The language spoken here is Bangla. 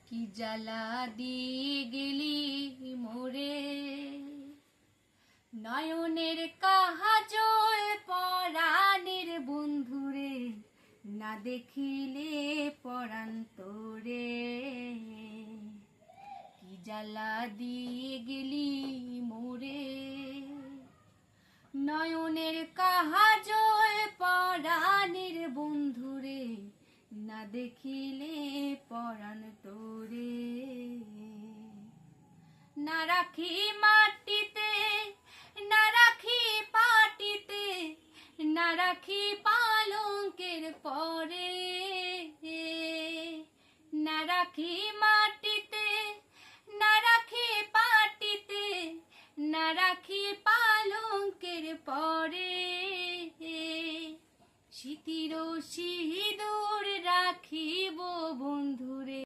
কি জ্বালা দিয়ে গেলি মোরে, নয়নের কাজল পরাণের বন্ধুরে, না দেখিলে পরাণ তোরে। কি জ্বালা দিয়ে গেলি মোরে, নয়নের কাজল পরাণের বন্ধুরে, না দেখিলে পরাণ তোরে। না রাখি মাটিতে, না রাখি পাটিতে, না রাখি পালঙ্কের পরে, না রাখি মাটিতে, না রাখি পাটিতে, না রাখি পালঙ্কের পরে। স্মৃতির সিঁদুর রাখিব বন্ধুরে।